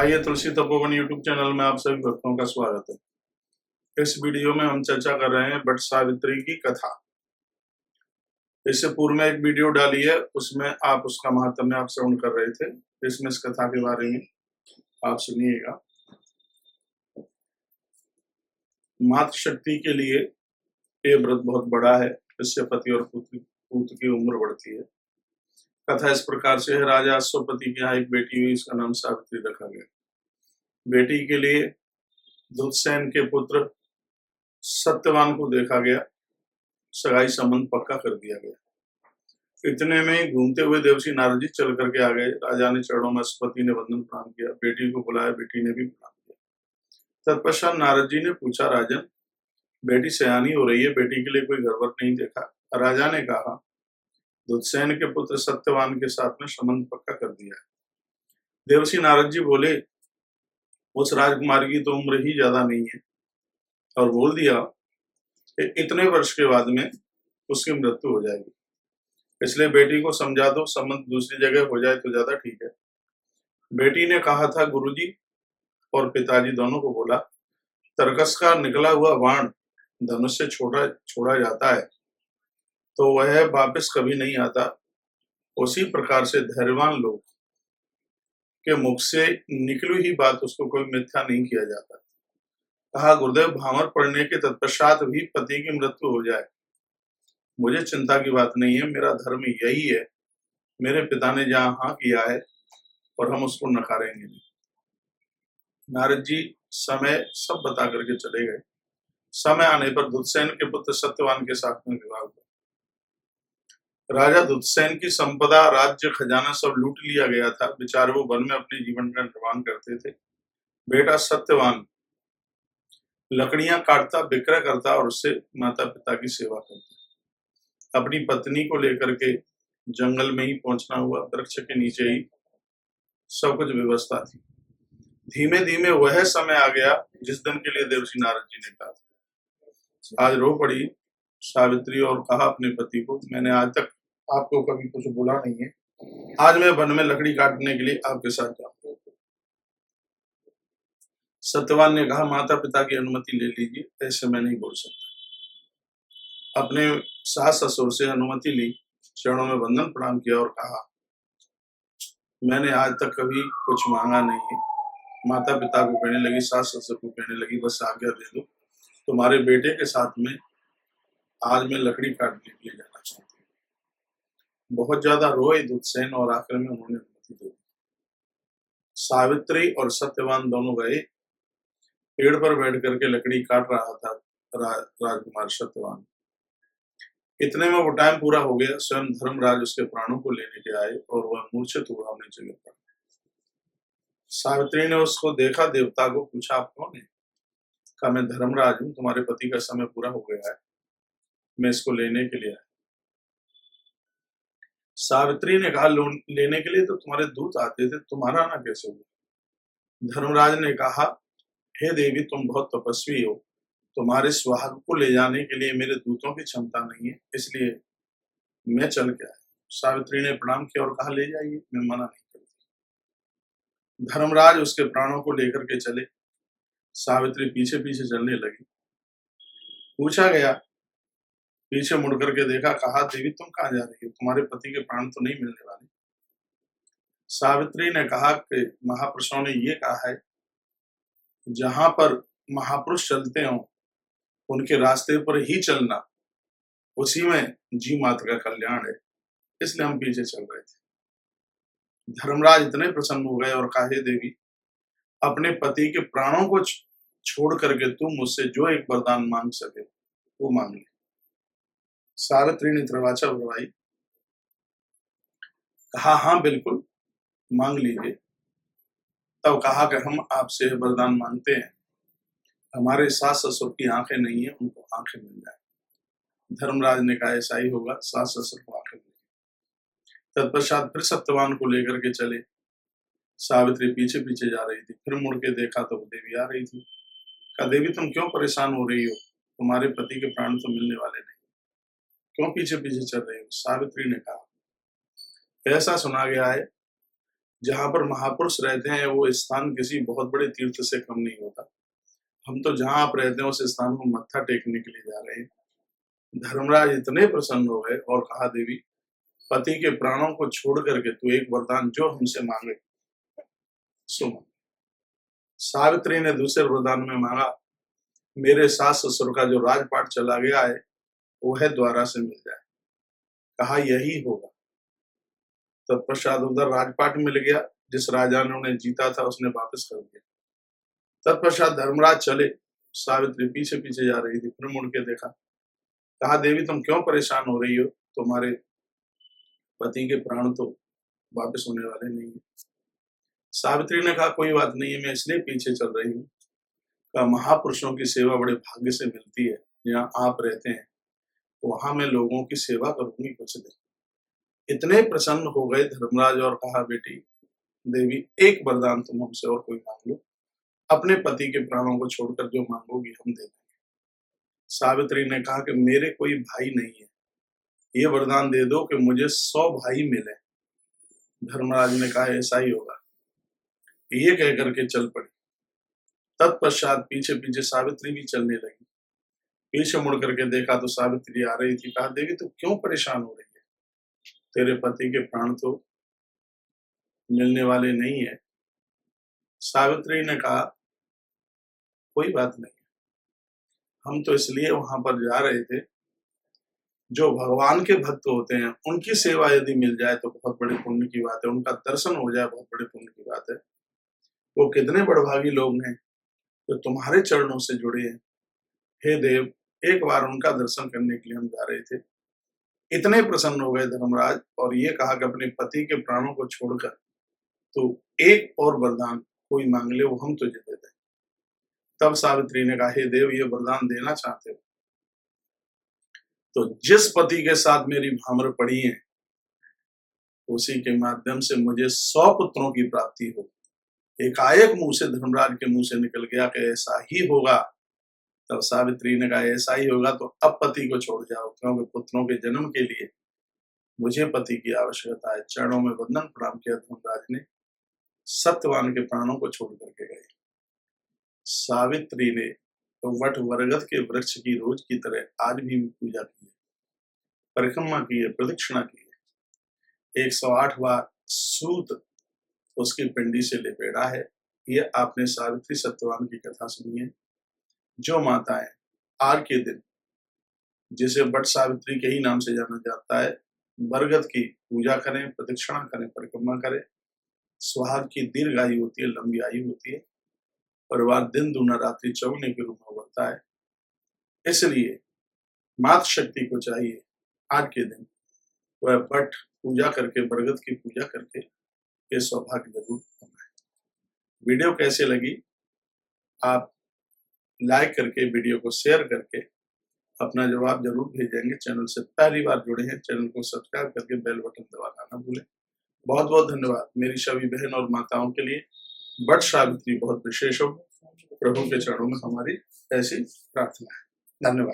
आइए तुलसी Tapovan YouTube channel में आप सभी भक्तों का स्वागत है। इस वीडियो में हम चर्चा कर रहे हैं वट सावित्री की कथा। इससे पूर्व में एक वीडियो डाली है, उसमें आप उसका महात्म्य आप श्रवण कर रहे थे। इसमें इस कथा के बारे में आप सुनिएगा। मातृशक्ति के लिए ये व्रत बहुत बड़ा है। इससे पति और पुत्र की उम्र बढ़ती है। कथा इस प्रकार से है। राजा अश्वपति के यहाँ एक बेटी हुई, इसका नाम सावित्री रखा गया। बेटी के लिए दुधसेन के पुत्र सत्यवान को देखा गया, सगाई संबंध पक्का कर दिया गया। इतने में घूमते हुए देवर्षि नारद जी चल करके आ गए। राजा ने चरणों में अश्वपति ने वंदन प्रणाम किया, बेटी को बुलाया, बेटी ने भी प्रणाम किया। तत्पश्चात नारद जी ने पूछा, राजन बेटी सयानी हो रही है, बेटी के लिए कोई घर वर नहीं देखा? राजा ने कहा, दुधसेन के पुत्र सत्यवान के साथ में संबंध पक्का कर दिया है। देवर्षि नारद जी बोले, उस राजकुमारी की तो उम्र ही ज्यादा नहीं है, और बोल दिया कि इतने वर्ष के बाद में उसकी मृत्यु हो जाएगी, इसलिए बेटी को समझा दो, संबंध दूसरी जगह हो जाए तो ज्यादा ठीक है। बेटी ने कहा था, गुरुजी और पिताजी दोनों को बोला, तरकस का निकला हुआ बाण धनुष से छोड़ा जाता है तो वह वापस कभी नहीं आता। उसी प्रकार से धैर्यवान लोग के मुख से निकली ही बात उसको कोई मिथ्या नहीं किया जाता। कहा, गुरुदेव भामर पड़ने के तत्पश्चात भी पति की मृत्यु हो जाए, मुझे चिंता की बात नहीं है। मेरा धर्म यही है, मेरे पिता ने जहां हाँ किया है और हम उसको नकारेंगे नहीं। नारद जी समय सब बता करके चले गए। समय आने पर दुधसेन के पुत्र सत्यवान के साथ में विवाह हुआ। राजा दुधसेन की संपदा, राज्य, खजाना सब लूट लिया गया था। बेचारे वो वन में अपने जीवन का निर्वाह करते थे। बेटा सत्यवान लकड़ियां काटता, विक्रय करता और उससे माता पिता की सेवा करता। अपनी पत्नी को लेकर के जंगल में ही पहुंचना हुआ। वृक्ष के नीचे ही सब कुछ व्यवस्था थी। धीमे धीमे वह समय आ गया जिस दिन के लिए देवर्षि नारद जी ने कहा था। आज रो पड़ी सावित्री और कहा अपने पति को, मैंने आज तक आपको कभी कुछ बोला नहीं है, आज मैं वन में लकड़ी काटने के लिए आपके साथ जाऊंगा। सत्यवान ने कहा, माता पिता की अनुमति ले लीजिए, ऐसे मैं नहीं बोल सकता। अपने सास ससुर से अनुमति ली, चरणों में वंदन प्रणाम किया और कहा, मैंने आज तक कभी कुछ मांगा नहीं है। माता पिता को कहने लगी, सास ससुर को कहने लगी, बस आज्ञा दे दो, तुम्हारे बेटे के साथ में आज मैं लकड़ी काटने के लिए जाना चाहती हूँ। बहुत ज्यादा रोए दुधसेन और आखिर में उन्होंने अनुमति दे दी। सावित्री और सत्यवान दोनों गए। पेड़ पर बैठ करके लकड़ी काट रहा था राजकुमार सत्यवान। इतने में वो टाइम पूरा हो गया। स्वयं धर्मराज उसके प्राणों को लेने के आए और वह मूर्छित हुआ अपनी जगह पर। सावित्री ने उसको देखा, देवता को पूछा, आप कौन है? कहा, मैं धर्मराज हूं, तुम्हारे पति का समय पूरा हो गया है, मैं इसको लेने के लिए आया। सावित्री ने कहा, लेने के लिए तो तुम्हारे दूत आते थे, तुम्हारा आना कैसे हुआ? धर्मराज ने कहा, हे देवी, तुम बहुत तपस्वी हो, तुम्हारे सुहाग को ले जाने के लिए मेरे दूतों की क्षमता नहीं है, इसलिए मैं चल के आया। सावित्री ने प्रणाम किया और कहा, ले जाइए, मैं मना नहीं करती। धर्मराज उसके प्राणों को लेकर के चले। सावित्री पीछे पीछे चलने लगी। पूछा गया, पीछे मुड़ करके देखा, कहा, देवी तुम कहाँ जा रही हो? तुम्हारे पति के प्राण तो नहीं मिलने वाले। सावित्री ने कहा कि महापुरुषों ने ये कहा है, जहां पर महापुरुष चलते हो उनके रास्ते पर ही चलना, उसी में जी माता का कल्याण है, इसलिए हम पीछे चल रहे थे। धर्मराज इतने प्रसन्न हो गए और कहा, हे देवी, अपने पति के प्राणों को छोड़ करके तुम मुझसे जो एक वरदान मांग सके वो मांग ले। सावित्री ने त्रिवाचा भरवाई, कहा, हाँ बिल्कुल मांग लीजिए। तब कहा कि हम आपसे वरदान मांगते हैं, हमारे सास ससुर की आंखें नहीं है, उनको आंखें मिल जाए। धर्मराज ने कहा, ऐसा ही होगा, सास ससुर को आंखें मिल गई। तत्पश्चात फिर सत्यवान को लेकर के चले। सावित्री पीछे पीछे जा रही थी। फिर मुड़ के देखा तो वो देवी आ रही थी। कहा, देवी तुम क्यों परेशान हो रही हो? तुम्हारे पति के प्राण तो मिलने वाले नहीं, क्यों पीछे पीछे चल रही हो? सावित्री ने कहा, ऐसा सुना गया है जहाँ पर महापुरुष रहते हैं वो स्थान किसी बहुत बड़े तीर्थ से कम नहीं होता। हम तो जहाँ आप रहते हैं उस स्थान को मत्था टेकने के लिए जा रहे हैं। धर्मराज इतने प्रसन्न हो गए और कहा, देवी पति के प्राणों को छोड़ करके तू एक वरदान जो हमसे मांगे सो मांग। सावित्री ने दूसरे वरदान में मांगा, मेरे सास ससुर का जो राजपाट चला गया है वह द्वारा से मिल जाए। कहा यही होगा। तत्पश्चात उधर राजपाट मिल गया, जिस राजा ने उन्हें जीता था उसने वापस कर दिया। तत्पश्चात धर्मराज चले, सावित्री पीछे पीछे जा रही थी, फिर मुड़ के देखा। कहा, देवी तुम क्यों परेशान हो रही हो? तुम्हारे पति के प्राण तो वापस होने वाले नहीं है। सावित्री ने कहा, कोई बात नहीं है, मैं इसलिए पीछे चल रही हूँ। कहा, महापुरुषों की सेवा बड़े भाग्य से मिलती है। जहाँ आप रहते हैं वहां मैं लोगों की सेवा करूंगी कुछ दिन। इतने प्रसन्न हो गए धर्मराज और कहा, बेटी देवी एक वरदान तुम हमसे और कोई मांग लो, अपने पति के प्राणों को छोड़कर जो मांगोगी हम दे देंगे। सावित्री ने कहा कि मेरे कोई भाई नहीं है, ये वरदान दे दो कि मुझे 100 भाई मिले। धर्मराज ने कहा, ऐसा ही होगा। ये कह करके चल पड़ी। तत्पश्चात पीछे पीछे सावित्री भी चलने लगी। पीछे मुड़ करके देखा तो सावित्री आ रही थी। कहा, देवी तू क्यों परेशान हो रही है? तेरे पति के प्राण तो मिलने वाले नहीं है। सावित्री ने कहा, कोई बात नहीं, हम तो इसलिए वहां पर जा रहे थे, जो भगवान के भक्त होते हैं उनकी सेवा यदि मिल जाए तो बहुत बड़े पुण्य की बात है, उनका दर्शन हो जाए बहुत बड़े पुण्य की बात है। वो कितने बड़भागी लोग हैं जो तुम्हारे चरणों से जुड़े हैं। हे देव, एक बार उनका दर्शन करने के लिए हम जा रहे थे। इतने प्रसन्न हो गए धर्मराज और ये कहा कि अपने पति के प्राणों को छोड़कर तो एक और वरदान कोई मांग ले, वो हम तुझे दे दें। तब सावित्री ने कहा, हे देव, ये वरदान देना चाहते हो तो जिस पति के साथ मेरी भामर पड़ी है उसी के माध्यम से मुझे 100 पुत्रों की प्राप्ति हो। एकाएक मुंह से धर्मराज के मुंह से निकल गया कि ऐसा ही होगा। तब सावित्री ने कहा, ऐसा ही होगा तो अब पति को छोड़ जाओ, क्योंकि पुत्रों के जन्म के लिए मुझे पति की आवश्यकता है। चरणों में वंदन प्रणाम किया धर्मराज ने, सत्यवान के प्राणों को छोड़ करके गए। सावित्री ने तो वट वरगद के वृक्ष की रोज की तरह आज भी पूजा की है, परिक्रमा की है, प्रदक्षिणा की है। 108 बार सूत उसकी पिंडी से लिपेड़ा है। ये आपने सावित्री सत्यवान की कथा सुनी है। जो माताएं आज के दिन, जिसे वट सावित्री के ही नाम से जाना जाता है, बरगद की पूजा करें, प्रदक्षिणा करें, परिक्रमा करें, सुहाग की दीर्घ आयु होती है, लंबी आयु होती है, परिवार दिन दूना रात्रि चौगुने के रूप में बढ़ता है। इसलिए मातृ शक्ति को चाहिए आज के दिन वह वट पूजा करके, बरगद की पूजा करके ये सौभाग्य जरूर बनाए। वीडियो कैसे लगी आप लाइक करके, वीडियो को शेयर करके अपना जवाब जरूर भेजेंगे। चैनल से पहली बार जुड़े हैं, चैनल को सब्सक्राइब करके बेल बटन दबाना ना भूलें। बहुत बहुत धन्यवाद मेरी सभी बहन और माताओं के लिए। वट सावित्री बहुत विशेष हो, प्रभु के चरणों में हमारी ऐसी प्रार्थना है। धन्यवाद।